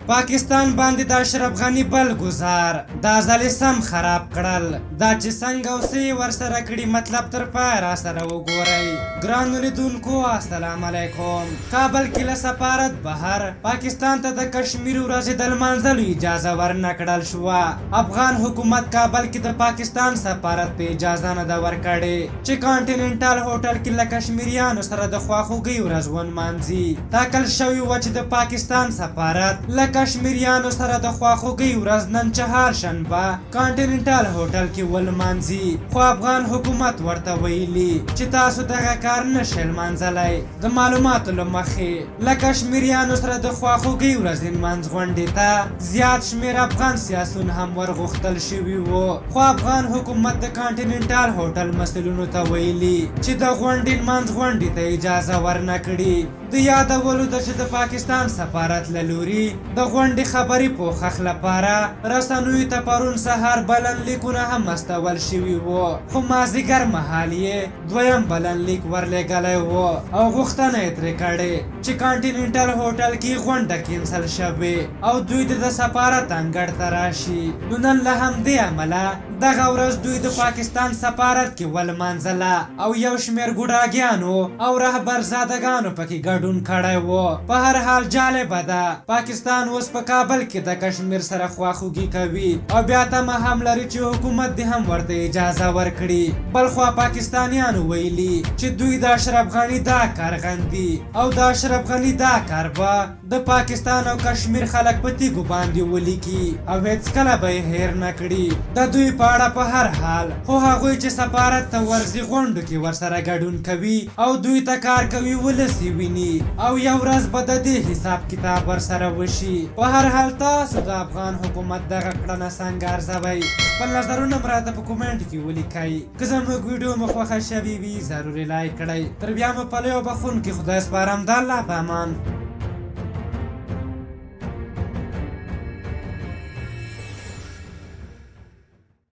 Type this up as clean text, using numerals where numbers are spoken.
پاکستان باندې د اشرف غنی بل گزار دا ځل سم خراب کړل. دا چې څنګه اوسې ورسره کړي مطلب تر پای را سره وګورئ. ګرانو لیدونکو السلام علیکم. کابل کې له سفارت بهر پاکستان ته د کشمیر ورځې د لمانځلو اجازه ورنه کړل شوه. افغان حکومت کابل کې د پاکستان سفارت په اجازه نه ده ورکړې چې کانټیننټال هوټل کې له کشمیریانو سره د خواخوږۍ ورځ ونمانځي. ټاکل شوي وه چې د پاکستان سفارت له کشمیریانو سره د خواخوږۍ ورځ نن چهارشنبه کانټیننټال هوټل کې ولمانځي، خو افغان حکومت ورته ویلي چې تاسو دغه کار نشئ لمانځلی. د معلوماتو له مخې له کشمیریانو سره د خواخوږۍ ورځې نمانځ غونډې ته زیات شمېر افغان سیاسون هم ورغوښتل شوي وو، خو افغان حکومت د کانټیننټال هوټل مسؤلینو ته ویلي چې د غونډې نمانځ غونډې ته اجازه ورنه کړي. د یادولو ده چې د پاکستان سفارت له لوري د غونډې خبري پوښښ لپاره رسنیو ته پرون سهار بلنلیکونه هم استول شوي وو، خو مازدیګر مهال یې دویم بلنلیک ورلېږلی وو او غوښتنه یې ترې کړې چې کانټیننټل هوټل کې غونډه کینسل شوې او دوی د سفارت انګړ ته راشي. نو نن له همدې امله دغه ورځ دوی د پاکستان سفارت کې ولمانځله او یو شمېر ګوډاګیانو او رهبرزادګانو پکې ګډون کړی و. په هر حال جالبه ده پاکستان اوس په کابل کې د کشمیر سره خواخوږي کوي او بیا تمه هم لري چې حکومت دې هم ورته اجازه ورکړي. بلخوا پاکستانیانو ویلي چې دوی د اشرف غني دا کار غندي او د اشرف غني دا کار به د پاکستان او کشمیر خلک په تیږو باندې ولیکي او هیڅکله به یې هیر نه کړي. د دوی په اړه په هر حال خو هغوی چې سفارت ته ورځي غونډو کې ورسره ګډون کوي او دوی ته کار کوي ولس یې ویني او یو ورځ به د دې حساب کتاب ورسره وشي. په هر حال تاسو د افغان حکومت دغه کړنه څنګه ارزوئ؟ خپل نظرونه مو راته په کومنټ کې ولیکئ. که زموږ ویډیو مو خوښه شوې وي ضروري لایک کړئ. تر بیا مو په لوی او بخښونکي خدای سپارم. د الله په امان.